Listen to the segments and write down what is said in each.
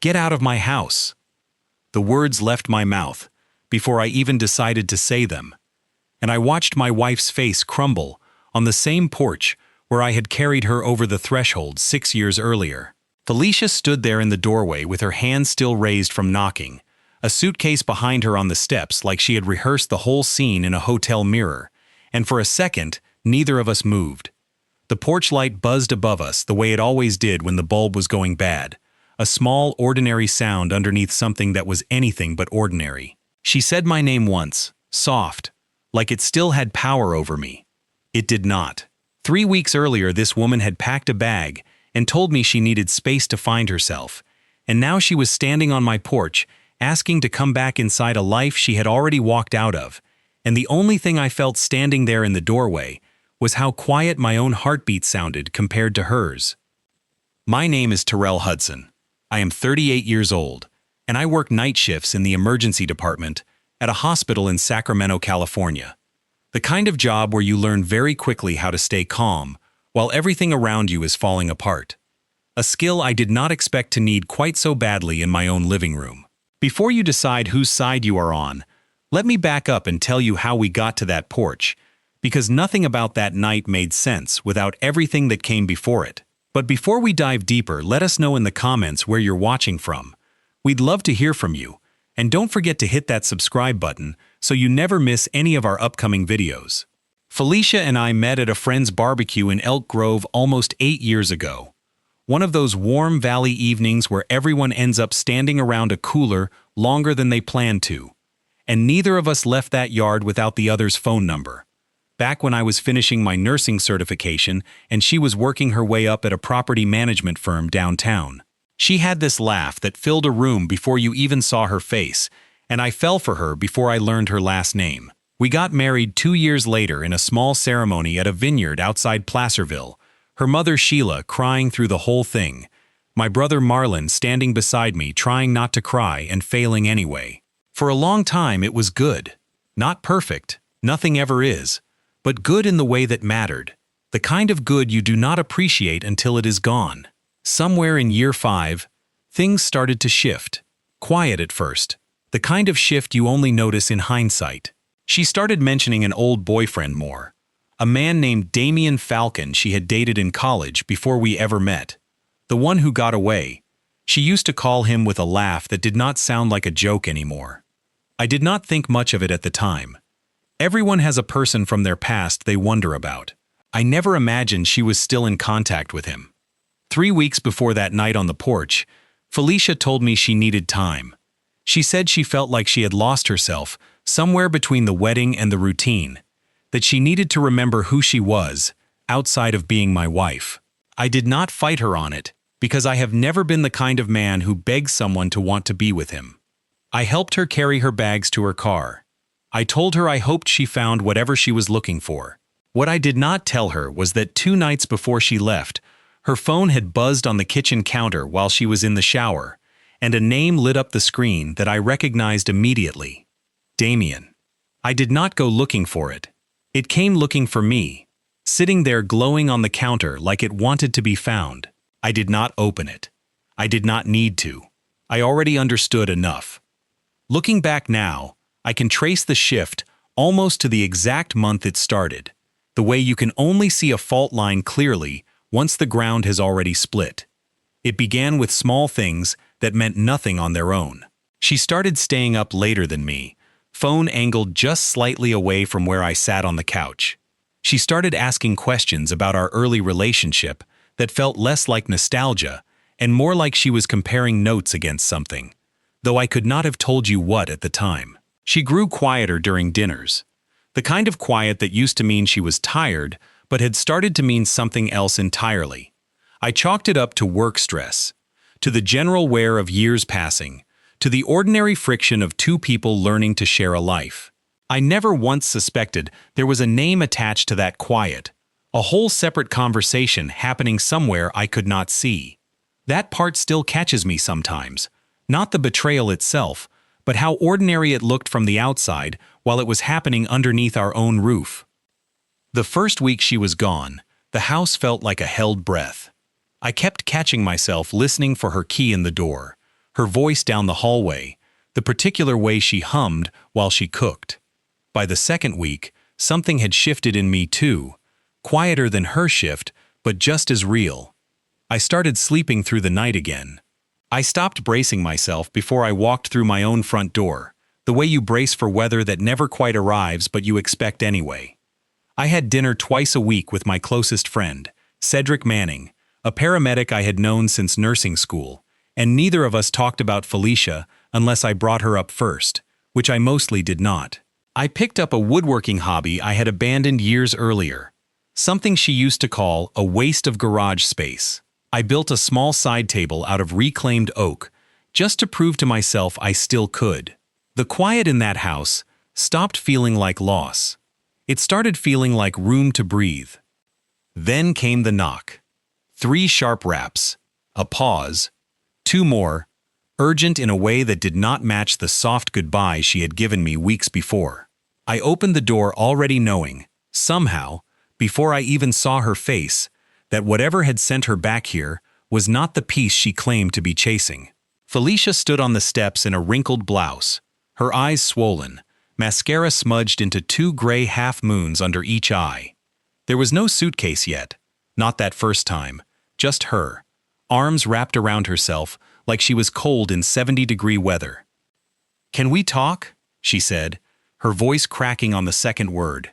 "Get out of my house." The words left my mouth before I even decided to say them, and I watched my wife's face crumble on the same porch where I had carried her over the threshold 6 years earlier. Felicia stood there in the doorway with her hands still raised from knocking, a suitcase behind her on the steps like she had rehearsed the whole scene in a hotel mirror, and for a second, neither of us moved. The porch light buzzed above us the way it always did when the bulb was going bad, a small, ordinary sound underneath something that was anything but ordinary. She said my name once, soft, like it still had power over me. It did not. 3 weeks earlier, this woman had packed a bag and told me she needed space to find herself, and now she was standing on my porch, asking to come back inside a life she had already walked out of, and the only thing I felt standing there in the doorway was how quiet my own heartbeat sounded compared to hers. My name is Terrell Hudson. I am 38 years old, and I work night shifts in the emergency department at a hospital in Sacramento, California. The kind of job where you learn very quickly how to stay calm while everything around you is falling apart. A skill I did not expect to need quite so badly in my own living room. Before you decide whose side you are on, let me back up and tell you how we got to that porch, because nothing about that night made sense without everything that came before it. But before we dive deeper, let us know in the comments where you're watching from. We'd love to hear from you, and don't forget to hit that subscribe button so you never miss any of our upcoming videos. Felicia and I met at a friend's barbecue in Elk Grove almost 8 years ago. One of those warm valley evenings where everyone ends up standing around a cooler longer than they planned to. And neither of us left that yard without the other's phone number. Back when I was finishing my nursing certification and she was working her way up at a property management firm downtown. She had this laugh that filled a room before you even saw her face, and I fell for her before I learned her last name. We got married 2 years later in a small ceremony at a vineyard outside Placerville, her mother Sheila crying through the whole thing, my brother Marlon standing beside me trying not to cry and failing anyway. For a long time it was good. Not perfect, nothing ever is, but good in the way that mattered, the kind of good you do not appreciate until it is gone. Somewhere in year 5, things started to shift. Quiet at first, the kind of shift you only notice in hindsight. She started mentioning an old boyfriend more, a man named Damian Falcon she had dated in college before we ever met. The one who got away. She used to call him with a laugh that did not sound like a joke anymore. I did not think much of it at the time. Everyone has a person from their past they wonder about. I never imagined she was still in contact with him. 3 weeks before that night on the porch, Felicia told me she needed time. She said she felt like she had lost herself somewhere between the wedding and the routine, that she needed to remember who she was, outside of being my wife. I did not fight her on it, because I have never been the kind of man who begs someone to want to be with him. I helped her carry her bags to her car. I told her I hoped she found whatever she was looking for. What I did not tell her was that 2 nights before she left, her phone had buzzed on the kitchen counter while she was in the shower, and a name lit up the screen that I recognized immediately. Damien. I did not go looking for it. It came looking for me, sitting there glowing on the counter like it wanted to be found. I did not open it. I did not need to. I already understood enough. Looking back now, I can trace the shift almost to the exact month it started, the way you can only see a fault line clearly once the ground has already split. It began with small things that meant nothing on their own. She started staying up later than me, phone angled just slightly away from where I sat on the couch. She started asking questions about our early relationship that felt less like nostalgia and more like she was comparing notes against something, though I could not have told you what at the time. She grew quieter during dinners, the kind of quiet that used to mean she was tired but had started to mean something else entirely. I chalked it up to work stress, to the general wear of years passing, to the ordinary friction of 2 people learning to share a life. I never once suspected there was a name attached to that quiet, a whole separate conversation happening somewhere I could not see. That part still catches me sometimes, not the betrayal itself, but how ordinary it looked from the outside while it was happening underneath our own roof. The first week she was gone, the house felt like a held breath. I kept catching myself listening for her key in the door, her voice down the hallway, the particular way she hummed while she cooked. By the second week, something had shifted in me too, quieter than her shift, but just as real. I started sleeping through the night again. I stopped bracing myself before I walked through my own front door, the way you brace for weather that never quite arrives but you expect anyway. I had dinner twice a week with my closest friend, Cedric Manning, a paramedic I had known since nursing school, and neither of us talked about Felicia unless I brought her up first, which I mostly did not. I picked up a woodworking hobby I had abandoned years earlier, something she used to call a waste of garage space. I built a small side table out of reclaimed oak, just to prove to myself I still could. The quiet in that house stopped feeling like loss. It started feeling like room to breathe. Then came the knock. 3 sharp raps, a pause, 2 more, urgent in a way that did not match the soft goodbye she had given me weeks before. I opened the door already knowing, somehow, before I even saw her face, that whatever had sent her back here was not the peace she claimed to be chasing. Felicia stood on the steps in a wrinkled blouse, her eyes swollen, mascara smudged into 2 gray half-moons under each eye. There was no suitcase yet, not that first time, just her, arms wrapped around herself like she was cold in 70-degree weather. "Can we talk?" she said, her voice cracking on the second word.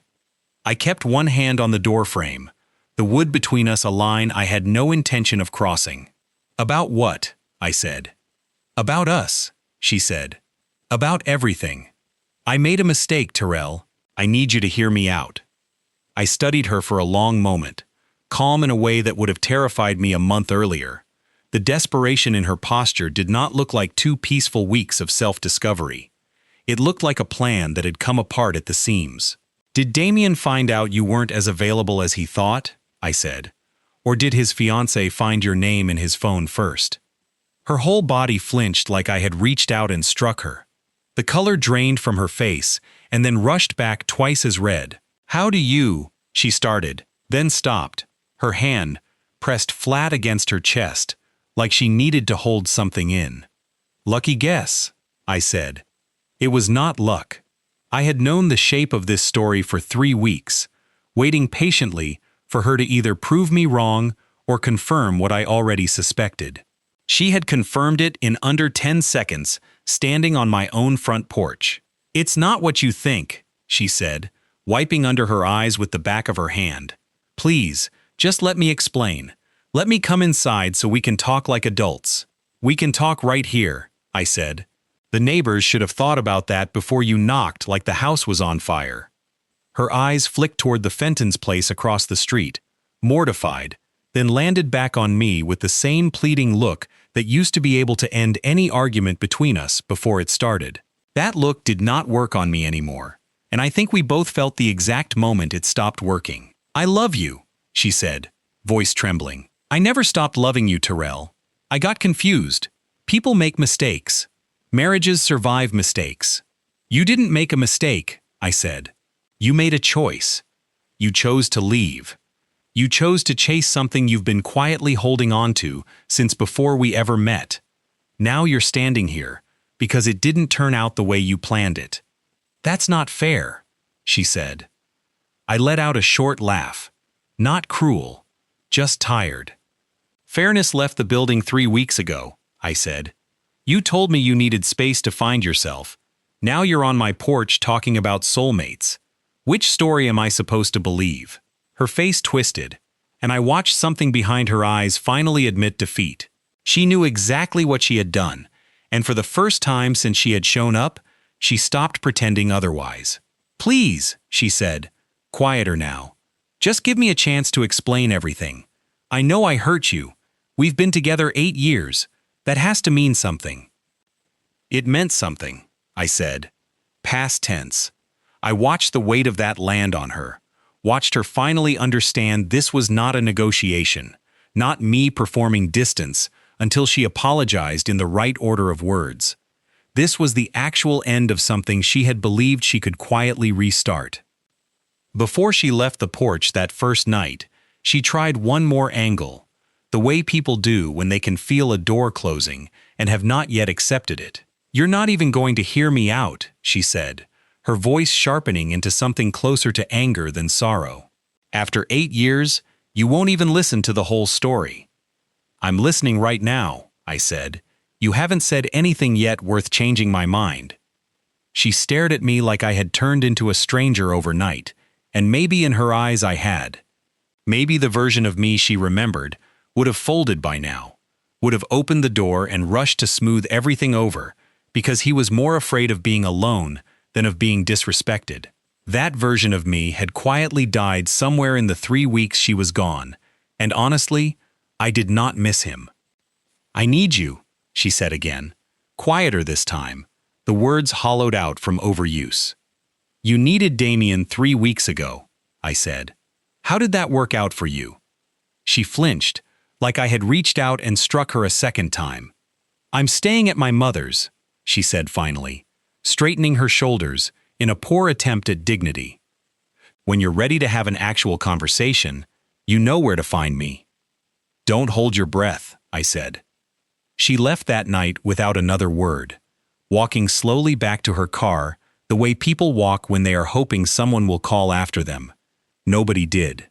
I kept one hand on the doorframe, the wood between us a line I had no intention of crossing. "About what?" I said. "About us," she said. "About everything. I made a mistake, Terrell. I need you to hear me out." I studied her for a long moment, calm in a way that would have terrified me a month earlier. The desperation in her posture did not look like 2 peaceful weeks of self-discovery. It looked like a plan that had come apart at the seams. "Did Damien find out you weren't as available as he thought?" I said. "Or did his fiancée find your name in his phone first?" Her whole body flinched like I had reached out and struck her. The color drained from her face and then rushed back twice as red. "How do you?" she started, then stopped, her hand pressed flat against her chest, like she needed to hold something in. "Lucky guess," I said. It was not luck. I had known the shape of this story for 3 weeks, waiting patiently for her to either prove me wrong or confirm what I already suspected. She had confirmed it in under 10 seconds, standing on my own front porch. "It's not what you think," she said, wiping under her eyes with the back of her hand. "Please, just let me explain. Let me come inside so we can talk like adults." "We can talk right here," I said. "The neighbors should have thought about that before you knocked like the house was on fire." Her eyes flicked toward the Fenton's place across the street, mortified, then landed back on me with the same pleading look that used to be able to end any argument between us before it started. That look did not work on me anymore, and I think we both felt the exact moment it stopped working. "I love you," she said, voice trembling. "I never stopped loving you, Terrell. I got confused. People make mistakes. Marriages survive mistakes. You didn't make a mistake," I said. "You made a choice. You chose to leave. You chose to chase something you've been quietly holding on to since before we ever met. Now you're standing here because it didn't turn out the way you planned it." "That's not fair," she said. I let out a short laugh. Not cruel, just tired. "Fairness left the building 3 weeks ago," I said. "You told me you needed space to find yourself. Now you're on my porch talking about soulmates. Which story am I supposed to believe?" Her face twisted, and I watched something behind her eyes finally admit defeat. She knew exactly what she had done, and for the first time since she had shown up, she stopped pretending otherwise. "Please," she said, quieter now. "Just give me a chance to explain everything. I know I hurt you. We've been together 8 years. That has to mean something." "It meant something," I said. Past tense. I watched the weight of that land on her, watched her finally understand this was not a negotiation, not me performing distance, until she apologized in the right order of words. This was the actual end of something she had believed she could quietly restart. Before she left the porch that first night, she tried one more angle, the way people do when they can feel a door closing and have not yet accepted it. You're not even going to hear me out, she said, her voice sharpening into something closer to anger than sorrow. After 8 years, you won't even listen to the whole story. I'm listening right now, I said. You haven't said anything yet worth changing my mind. She stared at me like I had turned into a stranger overnight, and maybe in her eyes I had. Maybe the version of me she remembered would have folded by now, would have opened the door and rushed to smooth everything over, because he was more afraid of being alone than of being disrespected. That version of me had quietly died somewhere in the 3 weeks she was gone, and honestly, I did not miss him. I need you, she said again, quieter this time, the words hollowed out from overuse. You needed Damien 3 weeks ago, I said. How did that work out for you? She flinched, like I had reached out and struck her a second time. I'm staying at my mother's, she said finally, straightening her shoulders in a poor attempt at dignity. When you're ready to have an actual conversation, you know where to find me. Don't hold your breath, I said. She left that night without another word, walking slowly back to her car the way people walk when they are hoping someone will call after them. Nobody did.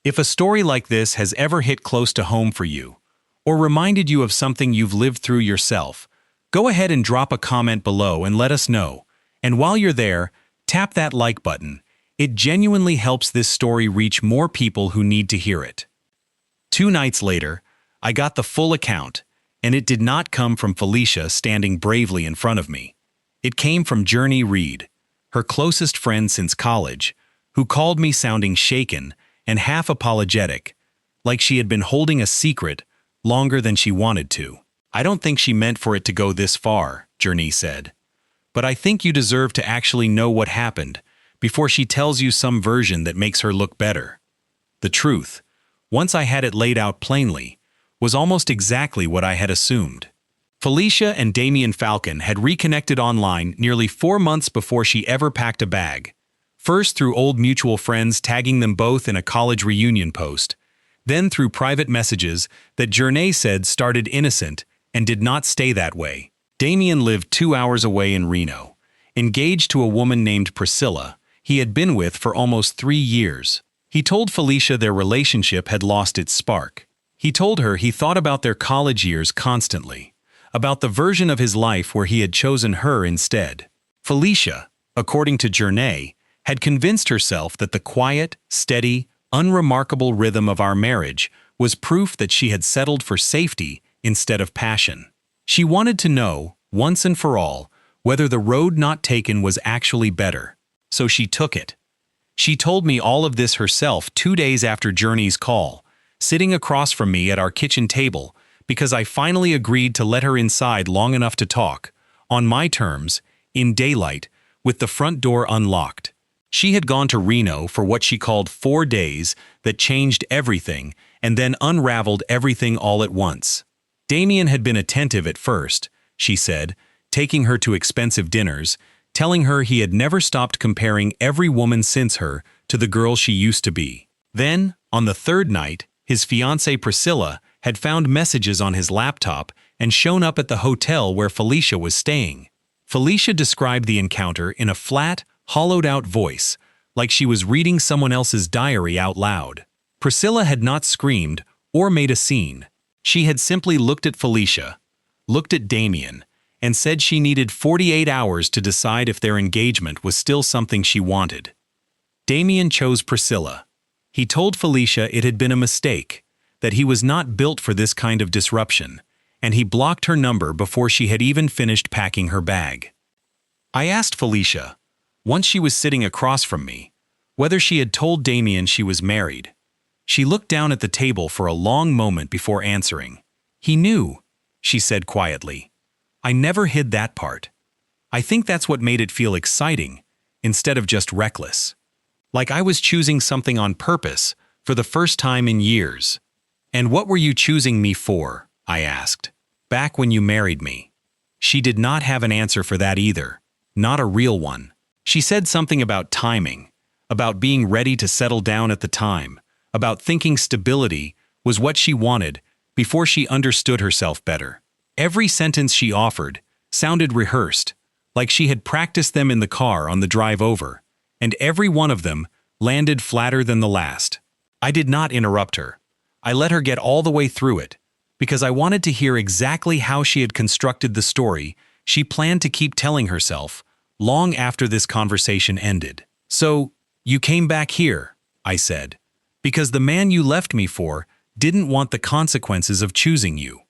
If a story like this has ever hit close to home for you, or reminded you of something you've lived through yourself, go ahead and drop a comment below and let us know. And while you're there, tap that like button. It genuinely helps this story reach more people who need to hear it. 2 nights later, I got the full account, and it did not come from Felicia standing bravely in front of me. It came from Journey Reed, her closest friend since college, who called me sounding shaken and half apologetic, like she had been holding a secret longer than she wanted to. I don't think she meant for it to go this far, Journey said. But I think you deserve to actually know what happened before she tells you some version that makes her look better. The truth, once I had it laid out plainly, was almost exactly what I had assumed. Felicia and Damien Falcon had reconnected online nearly 4 months before she ever packed a bag. First through old mutual friends tagging them both in a college reunion post, then through private messages that Journey said started innocent and did not stay that way. Damien lived 2 hours away in Reno, engaged to a woman named Priscilla he had been with for almost 3 years. He told Felicia their relationship had lost its spark. He told her he thought about their college years constantly, about the version of his life where he had chosen her instead. Felicia, according to Journey, had convinced herself that the quiet, steady, unremarkable rhythm of our marriage was proof that she had settled for safety instead of passion. She wanted to know, once and for all, whether the road not taken was actually better. So she took it. She told me all of this herself 2 days after Journey's call, sitting across from me at our kitchen table, because I finally agreed to let her inside long enough to talk, on my terms, in daylight, with the front door unlocked. She had gone to Reno for what she called 4 days that changed everything and then unraveled everything all at once. Damien had been attentive at first, she said, taking her to expensive dinners, telling her he had never stopped comparing every woman since her to the girl she used to be. Then, on the 3rd night, his fiancée Priscilla had found messages on his laptop and shown up at the hotel where Felicia was staying. Felicia described the encounter in a flat, hollowed-out voice, like she was reading someone else's diary out loud. Priscilla had not screamed or made a scene. She had simply looked at Felicia, looked at Damien, and said she needed 48 hours to decide if their engagement was still something she wanted. Damien chose Priscilla. He told Felicia it had been a mistake, that he was not built for this kind of disruption, and he blocked her number before she had even finished packing her bag. I asked Felicia, once she was sitting across from me, whether she had told Damien she was married. She looked down at the table for a long moment before answering. He knew, she said quietly. I never hid that part. I think that's what made it feel exciting, instead of just reckless. Like I was choosing something on purpose, for the first time in years. And what were you choosing me for? I asked. Back when you married me. She did not have an answer for that either. Not a real one. She said something about timing, about being ready to settle down at the time, about thinking stability was what she wanted before she understood herself better. Every sentence she offered sounded rehearsed, like she had practiced them in the car on the drive over, and every one of them landed flatter than the last. I did not interrupt her. I let her get all the way through it, because I wanted to hear exactly how she had constructed the story she planned to keep telling herself long after this conversation ended. "So, you came back here," I said, "because the man you left me for didn't want the consequences of choosing you."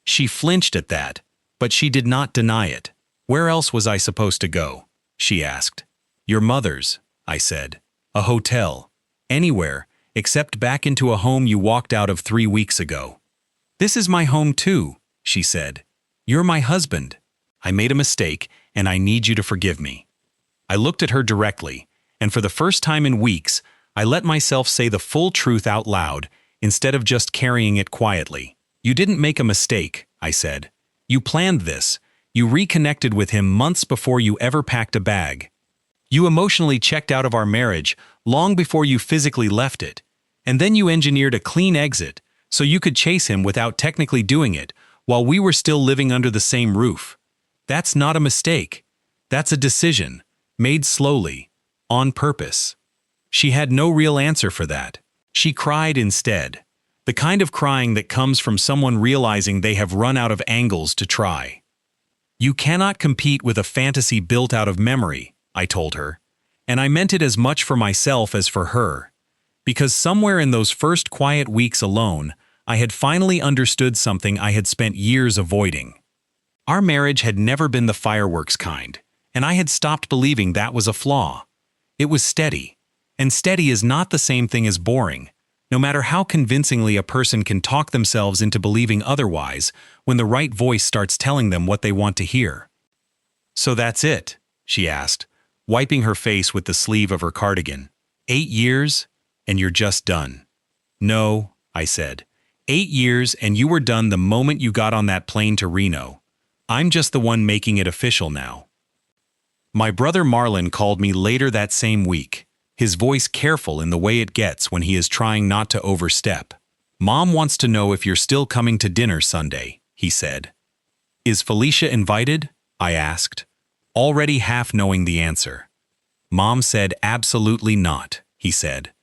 She flinched at that, but she did not deny it. "Where else was I supposed to go?" she asked. "Your mother's," I said. "A hotel. Anywhere, except back into a home you walked out of 3 weeks ago." "This is my home too," she said. "You're my husband. I made a mistake, and I need you to forgive me." I looked at her directly, and for the first time in weeks, I let myself say the full truth out loud instead of just carrying it quietly. "You didn't make a mistake," I said. "You planned this. You reconnected with him months before you ever packed a bag. You emotionally checked out of our marriage long before you physically left it, and then you engineered a clean exit so you could chase him without technically doing it while we were still living under the same roof. That's not a mistake. That's a decision, made slowly, on purpose." She had no real answer for that. She cried instead, the kind of crying that comes from someone realizing they have run out of angles to try. "You cannot compete with a fantasy built out of memory," I told her, and I meant it as much for myself as for her, because somewhere in those first quiet weeks alone, I had finally understood something I had spent years avoiding. Our marriage had never been the fireworks kind, and I had stopped believing that was a flaw. It was steady, and steady is not the same thing as boring, no matter how convincingly a person can talk themselves into believing otherwise when the right voice starts telling them what they want to hear. "So that's it?" she asked, wiping her face with the sleeve of her cardigan. 8 years, and you're just done." "No," I said. 8 years, and you were done the moment you got on that plane to Reno. I'm just the one making it official now." My brother Marlon called me later that same week, his voice careful in the way it gets when he is trying not to overstep. "Mom wants to know if you're still coming to dinner Sunday," he said. "Is Felicia invited?" I asked, already half knowing the answer. "Mom said absolutely not," he said.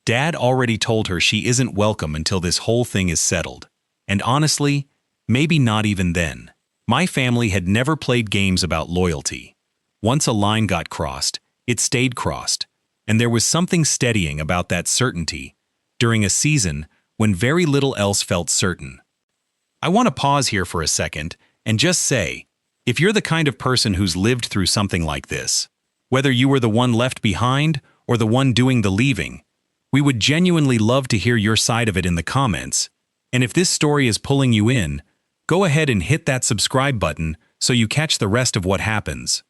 "Dad already told her she isn't welcome until this whole thing is settled. And honestly, maybe not even then." My family had never played games about loyalty. Once a line got crossed, it stayed crossed, and there was something steadying about that certainty during a season when very little else felt certain. I want to pause here for a second and just say, if you're the kind of person who's lived through something like this, whether you were the one left behind or the one doing the leaving, we would genuinely love to hear your side of it in the comments. And if this story is pulling you in, go ahead and hit that subscribe button so you catch the rest of what happens.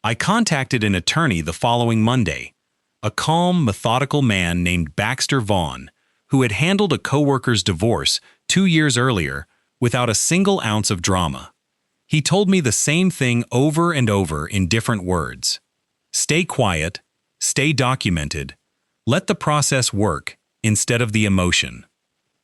I contacted an attorney the following Monday, a calm, methodical man named Baxter Vaughn, who had handled a coworker's divorce 2 years earlier without a single ounce of drama. He told me the same thing over and over in different words. Stay quiet, stay documented, let the process work instead of the emotion.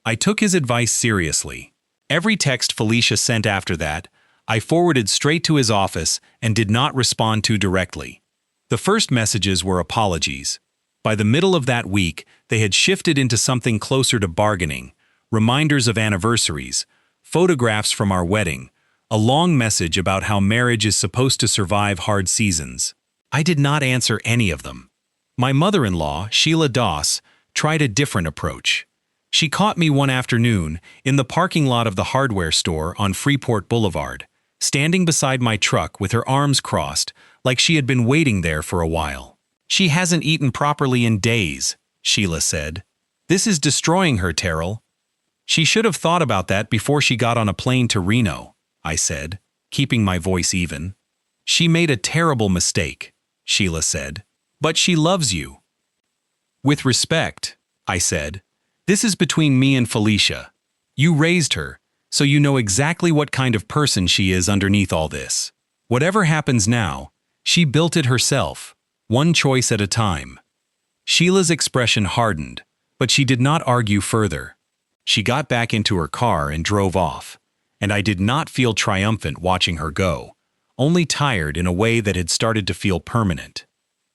I took his advice seriously. Every text Felicia sent after that, I forwarded straight to his office and did not respond to directly. The first messages were apologies. By the middle of that week, they had shifted into something closer to bargaining, reminders of anniversaries, photographs from our wedding, a long message about how marriage is supposed to survive hard seasons. I did not answer any of them. My mother-in-law, Sheila Doss, tried a different approach. She caught me one afternoon in the parking lot of the hardware store on Freeport Boulevard, standing beside my truck with her arms crossed, like she had been waiting there for a while. "She hasn't eaten properly in days," Sheila said. "This is destroying her, Terrell." "She should have thought about that before she got on a plane to Reno," I said, keeping my voice even. "She made a terrible mistake," Sheila said. "But she loves you." "With respect," I said, "this is between me and Felicia. You raised her, so you know exactly what kind of person she is underneath all this. Whatever happens now, she built it herself, one choice at a time." Sheila's expression hardened, but she did not argue further. She got back into her car and drove off. and I did not feel triumphant watching her go, only tired in a way that had started to feel permanent.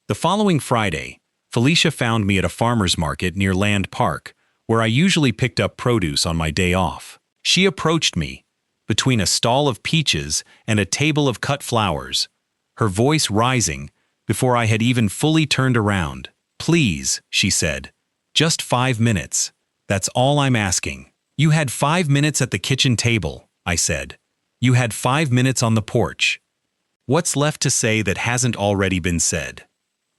The following Friday, Felicia found me at a farmer's market near Land Park, where I usually picked up produce on my day off. She approached me, between a stall of peaches and a table of cut flowers, her voice rising before I had even fully turned around. "Please," she said, "just 5 minutes. That's all I'm asking." "You had 5 minutes at the kitchen table," I said. "You had 5 minutes on the porch. What's left to say that hasn't already been said?"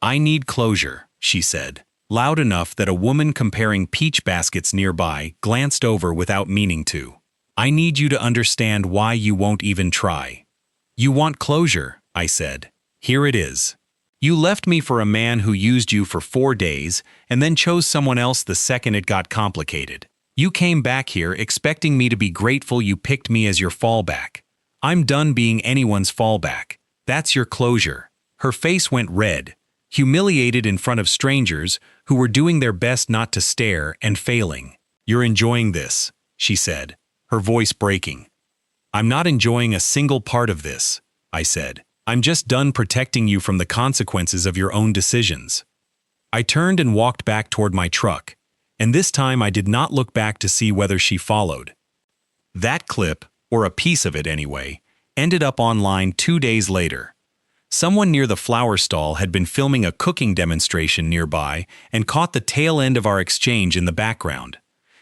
"I need closure," she said, loud enough that a woman comparing peach baskets nearby glanced over without meaning to. "I need you to understand why you won't even try." "You want closure," I said. "Here it is. You left me for a man who used you for 4 days and then chose someone else the second it got complicated. You came back here expecting me to be grateful you picked me as your fallback. I'm done being anyone's fallback. That's your closure." Her face went red, humiliated in front of strangers who were doing their best not to stare and failing. "You're enjoying this," she said, her voice breaking. "I'm not enjoying a single part of this," I said. "I'm just done protecting you from the consequences of your own decisions." I turned and walked back toward my truck, and this time I did not look back to see whether she followed. That clip, or a piece of it anyway, ended up online 2 days later. Someone near the flower stall had been filming a cooking demonstration nearby and caught the tail end of our exchange in the background.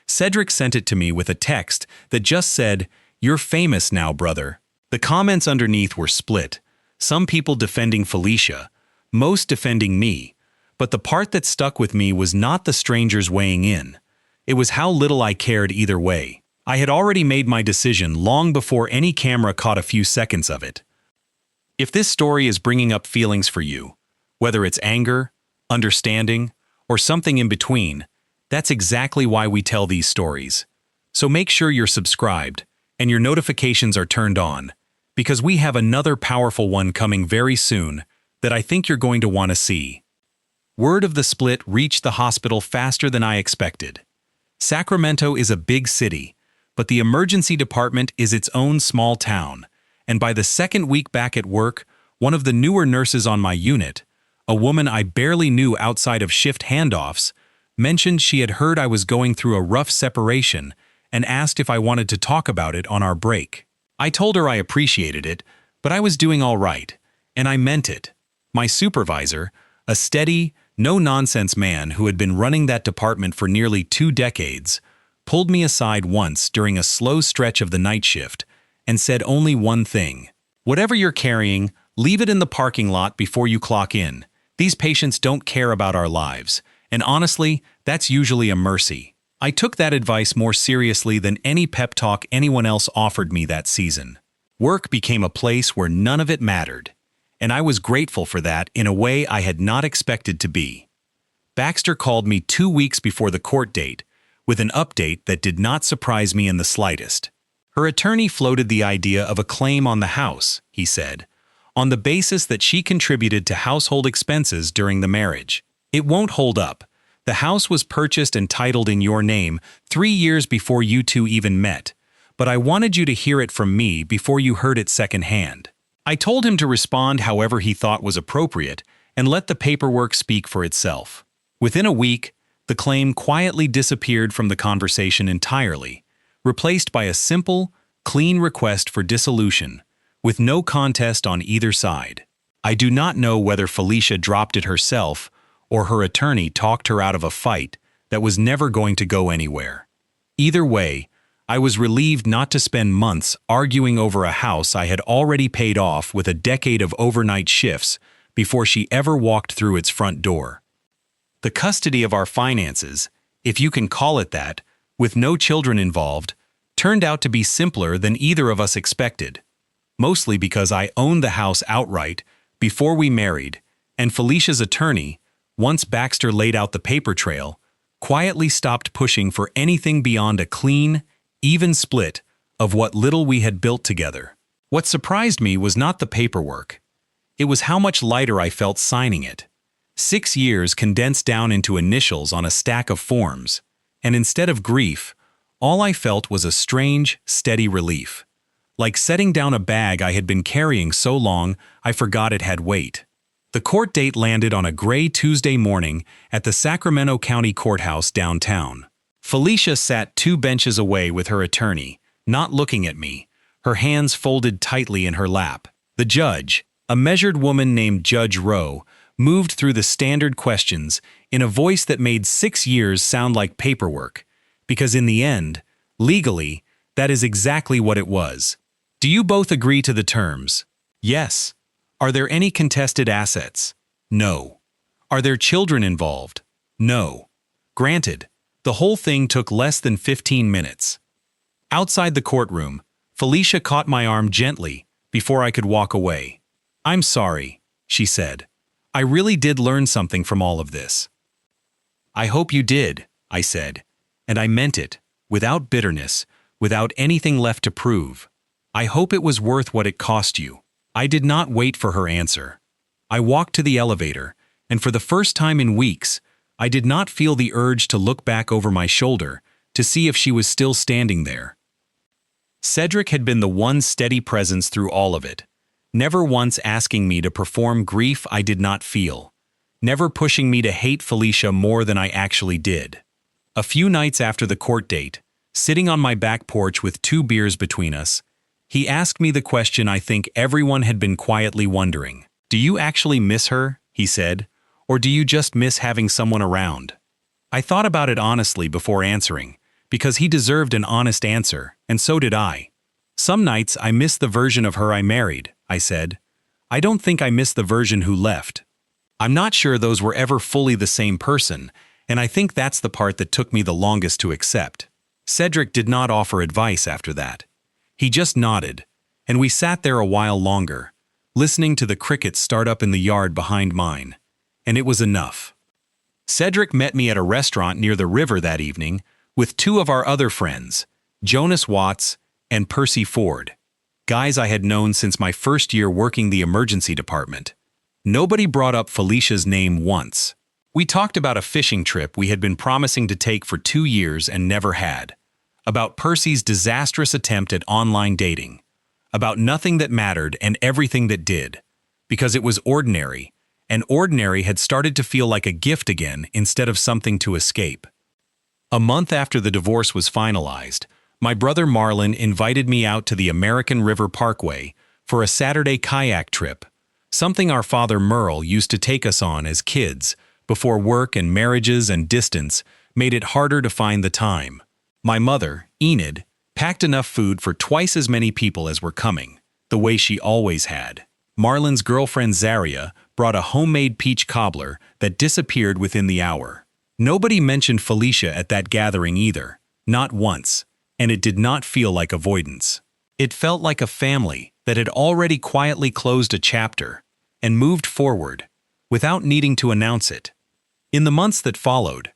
Cedric sent it to me with a text that just said, "You're famous now, brother." The comments underneath were split, some people defending Felicia, most defending me, but the part that stuck with me was not the strangers weighing in. It was how little I cared either way. I had already made my decision long before any camera caught a few seconds of it. If this story is bringing up feelings for you, whether it's anger, understanding, or something in between, that's exactly why we tell these stories. So make sure you're subscribed and your notifications are turned on, because we have another powerful one coming very soon that I think you're going to want to see. Word of the split reached the hospital faster than I expected. Sacramento is a big city, but the emergency department is its own small town, and by the second week back at work, one of the newer nurses on my unit, a woman I barely knew outside of shift handoffs, mentioned she had heard I was going through a rough separation and asked if I wanted to talk about it on our break. I told her I appreciated it, but I was doing all right, and I meant it. My supervisor, a steady, no-nonsense man who had been running that department for nearly 2 decades, pulled me aside once during a slow stretch of the night shift and said only one thing: "Whatever you're carrying, leave it in the parking lot before you clock in. These patients don't care about our lives, and honestly, that's usually a mercy." I took that advice more seriously than any pep talk anyone else offered me that season. Work became a place where none of it mattered, and I was grateful for that in a way I had not expected to be. Baxter called me 2 weeks before the court date with an update that did not surprise me in the slightest. Her attorney floated the idea of a claim on the house, he said, on the basis that she contributed to household expenses during the marriage. "It won't hold up. The house was purchased and titled in your name 3 years before you two even met, but I wanted you to hear it from me before you heard it secondhand." I told him to respond however he thought was appropriate and let the paperwork speak for itself. Within a week, the claim quietly disappeared from the conversation entirely, replaced by a simple, clean request for dissolution, with no contest on either side. I do not know whether Felicia dropped it herself or her attorney talked her out of a fight that was never going to go anywhere. Either way, I was relieved not to spend months arguing over a house I had already paid off with a decade of overnight shifts before she ever walked through its front door. The custody of our finances, if you can call it that, with no children involved, turned out to be simpler than either of us expected, mostly because I owned the house outright before we married, and Felicia's attorney, once Baxter laid out the paper trail, quietly stopped pushing for anything beyond a clean, even split of what little we had built together. What surprised me was not the paperwork. It was how much lighter I felt signing it. 6 years condensed down into initials on a stack of forms, and instead of grief, all I felt was a strange, steady relief. like setting down a bag I had been carrying so long I forgot it had weight. The court date landed on a gray Tuesday morning at the Sacramento County Courthouse downtown. Felicia sat 2 benches away with her attorney, not looking at me, her hands folded tightly in her lap. The judge, a measured woman named Judge Rowe, moved through the standard questions in a voice that made 6 years sound like paperwork, because in the end, legally, that is exactly what it was. Do you both agree to the terms? Yes. Are there any contested assets? No. Are there children involved? No. Granted, the whole thing took less than 15 minutes. Outside the courtroom, Felicia caught my arm gently before I could walk away. I'm sorry, she said. I really did learn something from all of this. I hope you did, I said, and I meant it, without bitterness, without anything left to prove. I hope it was worth what it cost you. I did not wait for her answer. I walked to the elevator, and for the first time in weeks, I did not feel the urge to look back over my shoulder to see if she was still standing there. Cedric had been the one steady presence through all of it, never once asking me to perform grief I did not feel, never pushing me to hate Felicia more than I actually did. A few nights after the court date, sitting on my back porch with 2 beers between us, he asked me the question I think everyone had been quietly wondering. Do you actually miss her, he said, or do you just miss having someone around? I thought about it honestly before answering, because he deserved an honest answer, and so did I. Some nights I miss the version of her I married, I said. I don't think I miss the version who left. I'm not sure those were ever fully the same person, and I think that's the part that took me the longest to accept. Cedric did not offer advice after that. He just nodded, and we sat there a while longer, listening to the crickets start up in the yard behind mine, and it was enough. Cedric met me at a restaurant near the river that evening with 2 of our other friends, Jonas Watts and Percy Ford, guys I had known since my first year working the emergency department. Nobody brought up Felicia's name once. We talked about a fishing trip we had been promising to take for 2 years and never had. About Percy's disastrous attempt at online dating, about nothing that mattered and everything that did, because it was ordinary, and ordinary had started to feel like a gift again instead of something to escape. A month after the divorce was finalized, my brother Marlon invited me out to the American River Parkway for a Saturday kayak trip, something our father Merle used to take us on as kids before work and marriages and distance made it harder to find the time. My mother, Enid, packed enough food for twice as many people as were coming, the way she always had. Marlon's girlfriend Zaria brought a homemade peach cobbler that disappeared within the hour. Nobody mentioned Felicia at that gathering either, not once, and it did not feel like avoidance. It felt like a family that had already quietly closed a chapter and moved forward, without needing to announce it. In the months that followed,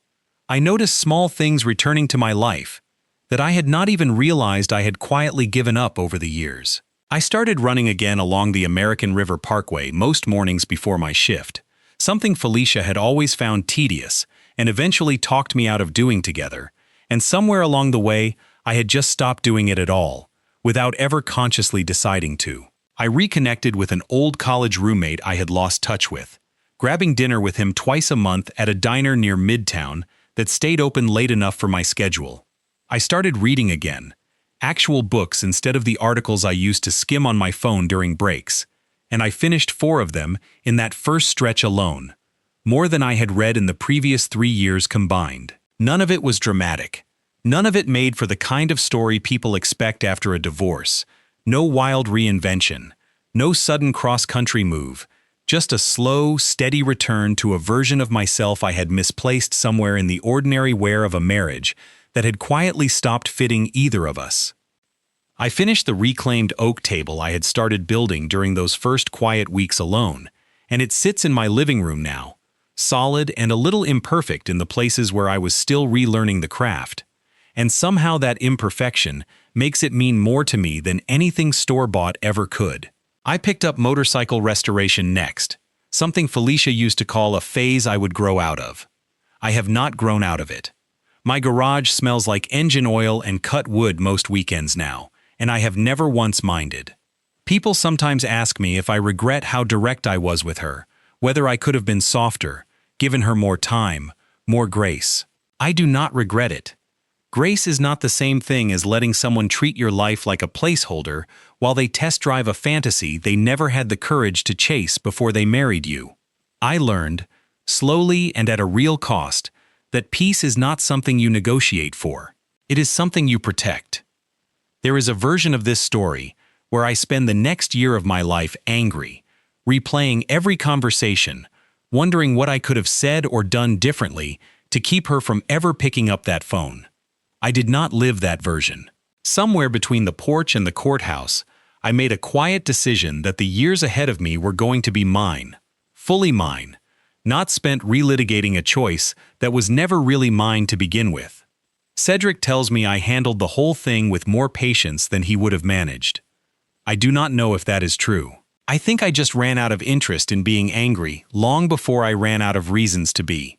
I noticed small things returning to my life that I had not even realized I had quietly given up over the years. I started running again along the American River Parkway most mornings before my shift, something Felicia had always found tedious and eventually talked me out of doing together, and somewhere along the way I had just stopped doing it at all, without ever consciously deciding to. I reconnected with an old college roommate I had lost touch with, grabbing dinner with him twice a month at a diner near Midtown that stayed open late enough for my schedule. I started reading again, actual books instead of the articles I used to skim on my phone during breaks, and I finished 4 of them in that first stretch alone, more than I had read in the previous 3 years combined. None of it was dramatic. None of it made for the kind of story people expect after a divorce. No wild reinvention, no sudden cross-country move, just a slow, steady return to a version of myself I had misplaced somewhere in the ordinary wear of a marriage that had quietly stopped fitting either of us. I finished the reclaimed oak table I had started building during those first quiet weeks alone, and it sits in my living room now, solid and a little imperfect in the places where I was still relearning the craft. And somehow that imperfection makes it mean more to me than anything store-bought ever could. I picked up motorcycle restoration next, something Felicia used to call a phase I would grow out of. I have not grown out of it. My garage smells like engine oil and cut wood most weekends now, and I have never once minded. People sometimes ask me if I regret how direct I was with her, whether I could have been softer, given her more time, more grace. I do not regret it. Grace is not the same thing as letting someone treat your life like a placeholder while they test drive a fantasy they never had the courage to chase before they married you. I learned, slowly and at a real cost, that peace is not something you negotiate for. It is something you protect. There is a version of this story where I spend the next year of my life angry, replaying every conversation, wondering what I could have said or done differently to keep her from ever picking up that phone. I did not live that version. Somewhere between the porch and the courthouse, I made a quiet decision that the years ahead of me were going to be mine, fully mine, not spent relitigating a choice that was never really mine to begin with. Cedric tells me I handled the whole thing with more patience than he would have managed. I do not know if that is true. I think I just ran out of interest in being angry long before I ran out of reasons to be.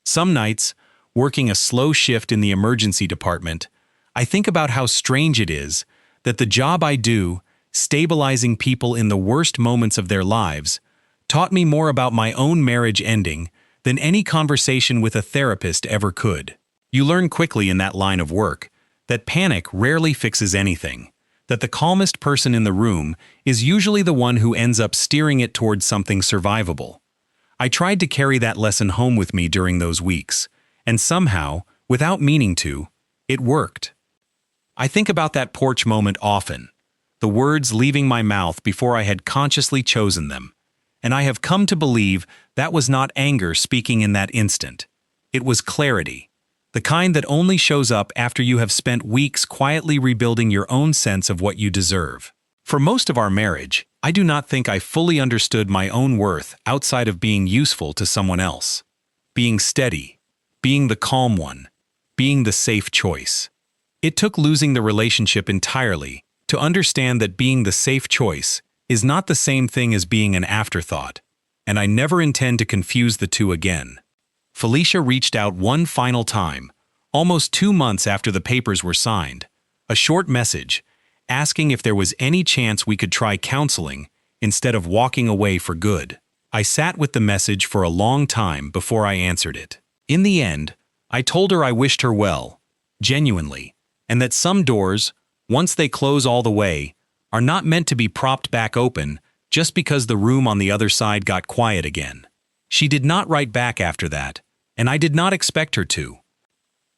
Some nights, working a slow shift in the emergency department, I think about how strange it is that the job I do, stabilizing people in the worst moments of their lives, taught me more about my own marriage ending than any conversation with a therapist ever could. You learn quickly in that line of work that panic rarely fixes anything, that the calmest person in the room is usually the one who ends up steering it towards something survivable. I tried to carry that lesson home with me during those weeks, and somehow, without meaning to, it worked. I think about that porch moment often, the words leaving my mouth before I had consciously chosen them, and I have come to believe that was not anger speaking in that instant. It was clarity, the kind that only shows up after you have spent weeks quietly rebuilding your own sense of what you deserve. For most of our marriage, I do not think I fully understood my own worth outside of being useful to someone else. Being steady, being the calm one, being the safe choice. It took losing the relationship entirely to understand that being the safe choice is not the same thing as being an afterthought, and I never intend to confuse the two again. Felicia reached out one final time, almost 2 months after the papers were signed, a short message, asking if there was any chance we could try counseling instead of walking away for good. I sat with the message for a long time before I answered it. In the end, I told her I wished her well, genuinely, and that some doors, once they close all the way, are not meant to be propped back open just because the room on the other side got quiet again. She did not write back after that, and I did not expect her to.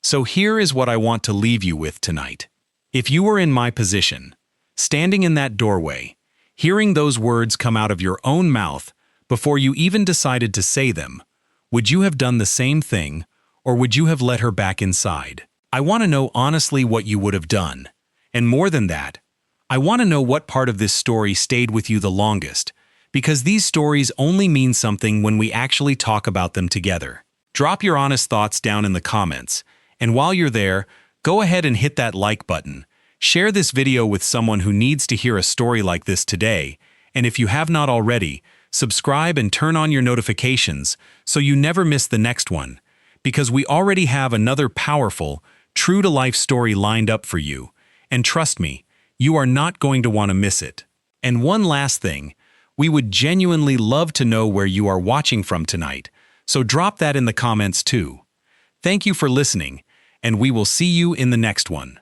So here is what I want to leave you with tonight. If you were in my position, standing in that doorway, hearing those words come out of your own mouth before you even decided to say them, would you have done the same thing, or would you have let her back inside? I want to know honestly what you would have done. And more than that, I want to know what part of this story stayed with you the longest, because these stories only mean something when we actually talk about them together. Drop your honest thoughts down in the comments, and while you're there, go ahead and hit that like button. Share this video with someone who needs to hear a story like this today, and if you have not already, subscribe and turn on your notifications so you never miss the next one, because we already have another powerful, true-to-life story lined up for you, and trust me, you are not going to want to miss it. And one last thing, we would genuinely love to know where you are watching from tonight, so drop that in the comments too. Thank you for listening, and we will see you in the next one.